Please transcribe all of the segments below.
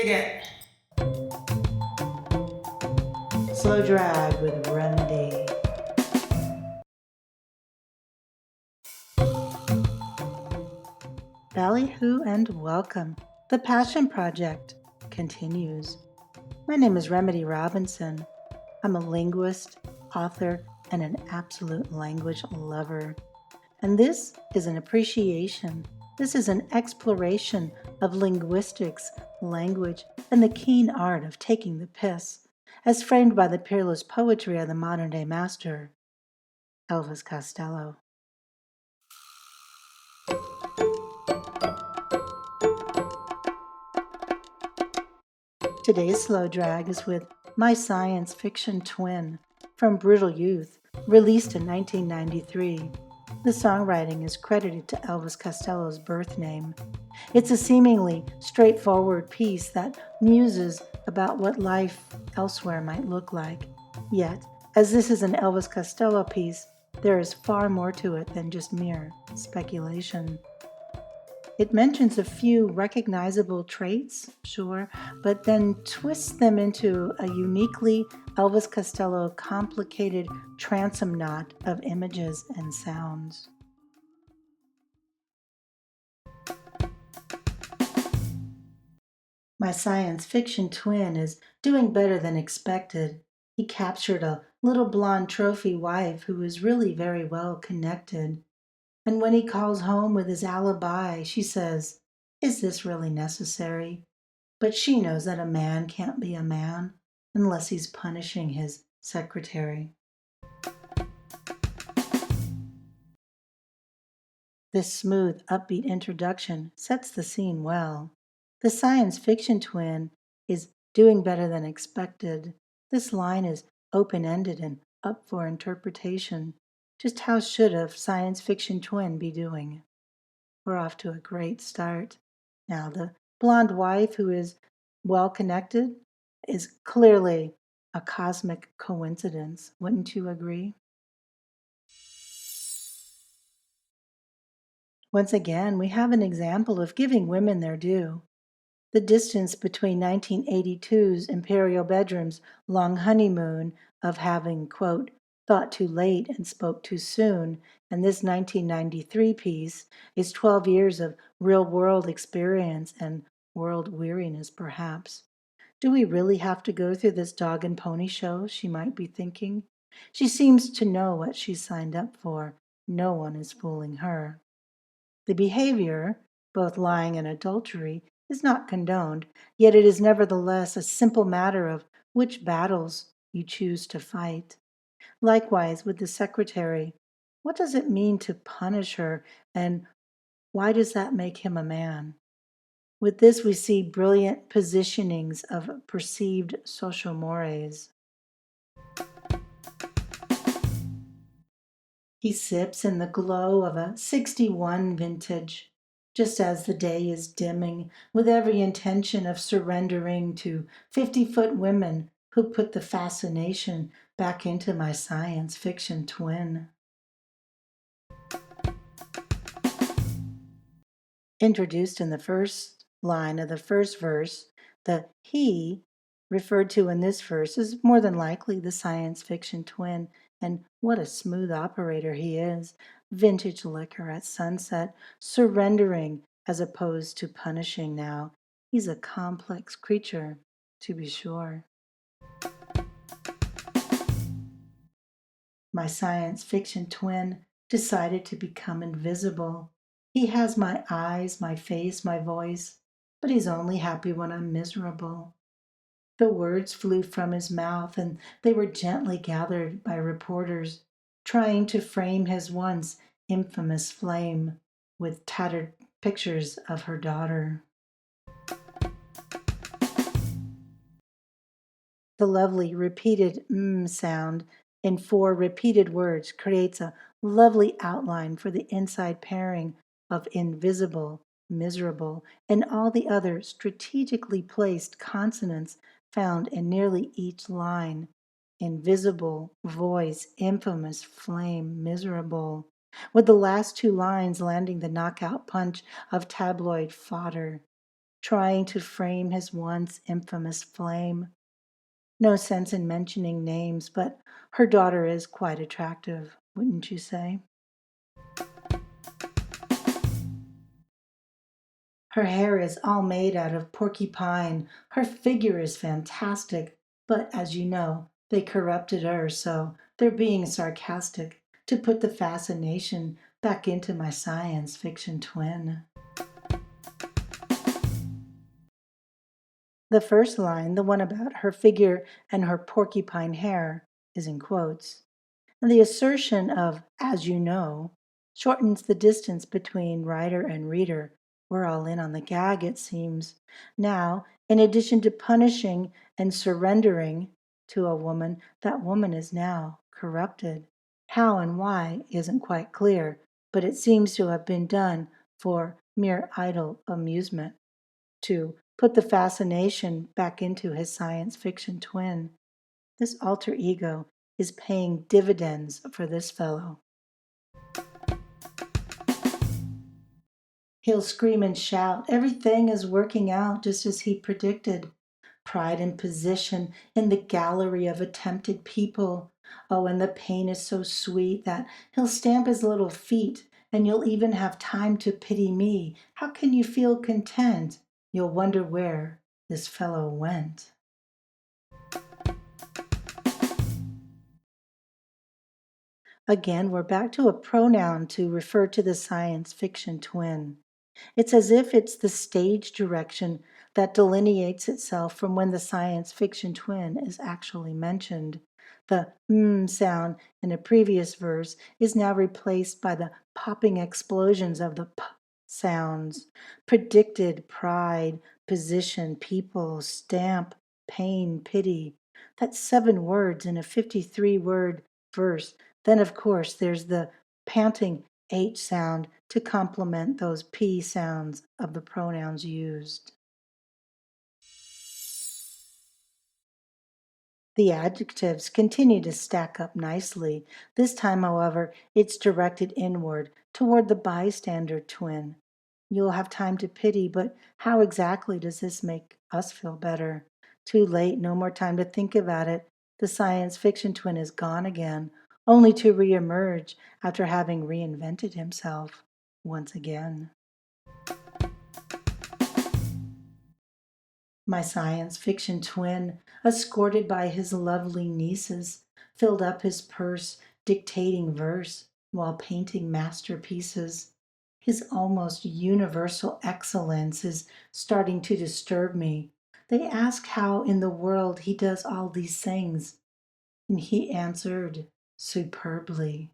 Dig it. Slow drag with remedy. Ballyhoo and welcome. The Passion Project continues. My name is Remedy Robinson. I'm a linguist, author, and an absolute language lover. And this is an appreciation. This is an exploration of linguistics, language, and the keen art of taking the piss, as framed by the peerless poetry of the modern day master, Elvis Costello. Today's slow drag is with My Science Fiction Twin from Brutal Youth, released in 1993. The songwriting is credited to Elvis Costello's birth name. It's a seemingly straightforward piece that muses about what life elsewhere might look like. Yet, as this is an Elvis Costello piece, there is far more to it than just mere speculation. It mentions a few recognizable traits, sure, but then twists them into a uniquely Elvis Costello complicated transom knot of images and sounds. My science fiction twin is doing better than expected. He captured a little blonde trophy wife who is really very well connected. And when he calls home with his alibi, she says, "Is this really necessary?" But she knows that a man can't be a man unless he's punishing his secretary. This smooth, upbeat introduction sets the scene well. The science fiction twin is doing better than expected. This line is open ended and up for interpretation. Just how should a science fiction twin be doing? We're off to a great start. Now, the blonde wife who is well connected is clearly a cosmic coincidence. Wouldn't you agree? Once again, we have an example of giving women their due. The distance between 1982's Imperial Bedroom's long honeymoon of having, quote, thought too late and spoke too soon, and this 1993 piece is 12 years of real world experience and world weariness, perhaps. Do we really have to go through this dog and pony show? She might be thinking. She seems to know what she's signed up for. No one is fooling her. The behavior, both lying and adultery, is not condoned, yet it is nevertheless a simple matter of which battles you choose to fight. Likewise with the secretary. What does it mean to punish her, and why does that make him a man? With this, we see brilliant positionings of perceived social mores. He sips in the glow of a 61 vintage, just as the day is dimming, with every intention of surrendering to 50-foot women who put the fascination back into my science fiction twin. Introduced in the first line of the first verse, the he referred to in this verse is more than likely the science fiction twin, and what a smooth operator he is. Vintage liquor at sunset, surrendering as opposed to punishing now. He's a complex creature, to be sure. My science fiction twin decided to become invisible. He has my eyes, my face, my voice, but he's only happy when I'm miserable. The words flew from his mouth, and they were gently gathered by reporters, trying to frame his once infamous flame with tattered pictures of her daughter. The lovely repeated sound in four repeated words creates a lovely outline for the inside pairing of invisible, miserable, and all the other strategically placed consonants found in nearly each line. Invisible, voice, infamous, flame, miserable, with the last two lines landing the knockout punch of tabloid fodder. trying to frame his once infamous flame. No sense in mentioning names, but her daughter is quite attractive, wouldn't you say? Her hair is all made out of porcupine. Her figure is fantastic, but as you know, they corrupted her, so they're being sarcastic to put the fascination back into my science fiction twin. The first line, the one about her figure and her porcupine hair, is in quotes. And the assertion of, as you know, shortens the distance between writer and reader. We're all in on the gag, it seems. Now, in addition to punishing and surrendering to a woman, that woman is now corrupted. How and why isn't quite clear, but it seems to have been done for mere idle amusement, to put the fascination back into his science fiction twin. This alter ego is paying dividends for this fellow. He'll scream and shout, everything is working out just as he predicted. Pride and position in the gallery of attempted people. Oh, and the pain is so sweet that he'll stamp his little feet, and you'll even have time to pity me. How can you feel content? You'll wonder where this fellow went. Again, we're back to a pronoun to refer to the science fiction twin. It's as if it's the stage direction that delineates itself from when the science fiction twin is actually mentioned. The sound in a previous verse is now replaced by the popping explosions of the p sounds. Predicted, pride, position, people, stamp, pain, pity. That's 7 words in a 53-word verse. Then, of course, there's the panting H sound to complement those P sounds of the pronouns used. The adjectives continue to stack up nicely. This time, however, it's directed inward toward the bystander twin. You'll have time to pity, but how exactly does this make us feel better? Too late, no more time to think about it. The science fiction twin is gone again, only to reemerge after having reinvented himself once again. My science fiction twin, escorted by his lovely nieces, filled up his purse, dictating verse while painting masterpieces. His almost universal excellence is starting to disturb me. They ask how in the world he does all these things, and he answered superbly.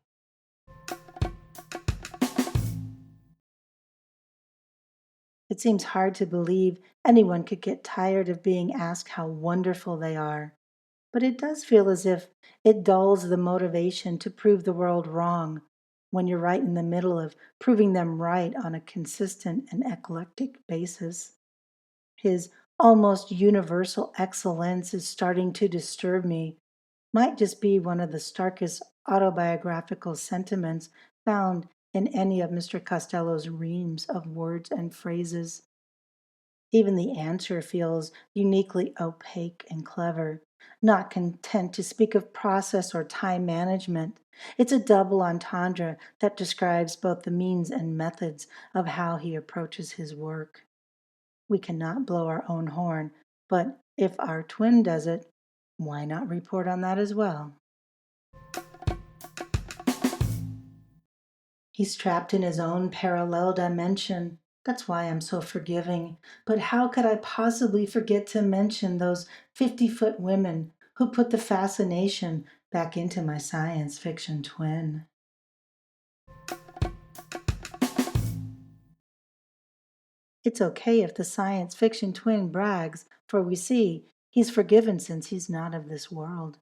It seems hard to believe anyone could get tired of being asked how wonderful they are. But it does feel as if it dulls the motivation to prove the world wrong when you're right in the middle of proving them right on a consistent and eclectic basis. His almost universal excellence is starting to disturb me. Might just be one of the starkest autobiographical sentiments found in any of Mr. Costello's reams of words and phrases. Even the answer feels uniquely opaque and clever, not content to speak of process or time management. It's a double entendre that describes both the means and methods of how he approaches his work. We cannot blow our own horn, but if our twin does it, why not report on that as well? He's trapped in his own parallel dimension. That's why I'm so forgiving. But how could I possibly forget to mention those 50-foot women who put the fascination back into my science fiction twin? It's okay if the science fiction twin brags, for we see he's forgiven since he's not of this world.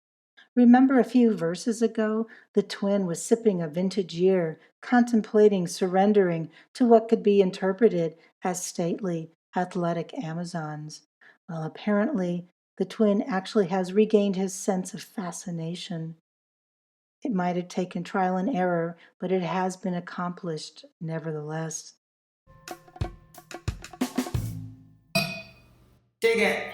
Remember a few verses ago, the twin was sipping a vintage year, contemplating surrendering to what could be interpreted as stately, athletic Amazons. Well, apparently, the twin actually has regained his sense of fascination. It might have taken trial and error, but it has been accomplished nevertheless. Dig it.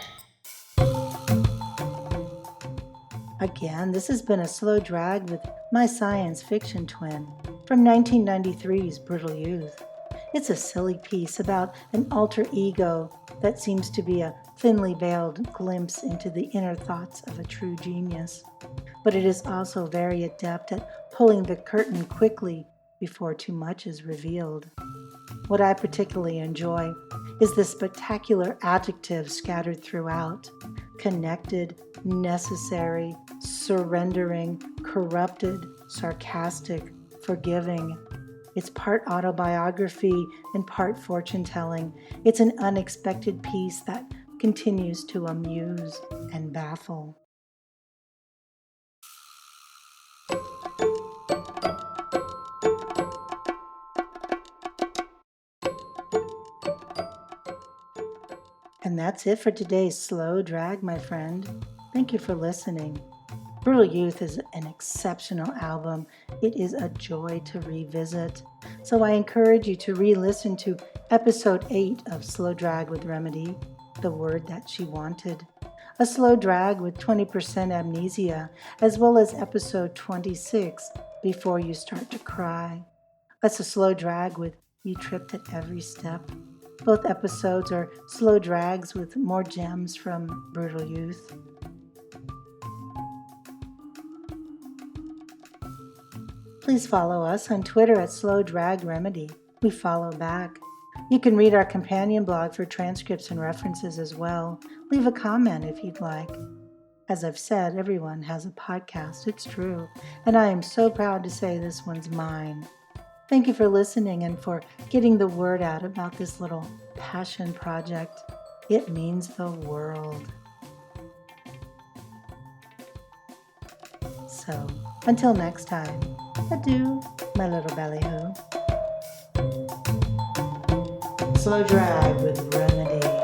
Again, this has been a slow drag with my science fiction twin from 1993's Brutal Youth. It's a silly piece about an alter ego that seems to be a thinly veiled glimpse into the inner thoughts of a true genius. But it is also very adept at pulling the curtain quickly before too much is revealed. What I particularly enjoy is the spectacular adjectives scattered throughout: connected, necessary, surrendering, corrupted, sarcastic, forgiving. It's part autobiography and part fortune telling. It's an unexpected piece that continues to amuse and baffle. And that's it for today's slow drag, my friend. Thank you for listening. Brutal Youth is an exceptional album. It is a joy to revisit. So I encourage you to re-listen to episode 8 of Slow Drag with Remedy, The Word That She Wanted, a slow drag with 20% amnesia, as well as episode 26, Before You Start to Cry. That's a slow drag with You Tripped at Every Step. Both episodes are slow drags with more gems from Brutal Youth. Please follow us on Twitter at Slow Drag Remedy. We follow back. You can read our companion blog for transcripts and references as well. Leave a comment if you'd like. As I've said, everyone has a podcast. It's true. And I am so proud to say this one's mine. Thank you for listening and for getting the word out about this little passion project. It means the world. So, until next time, adieu, my little ballyhoo. Slow drag with Remedy.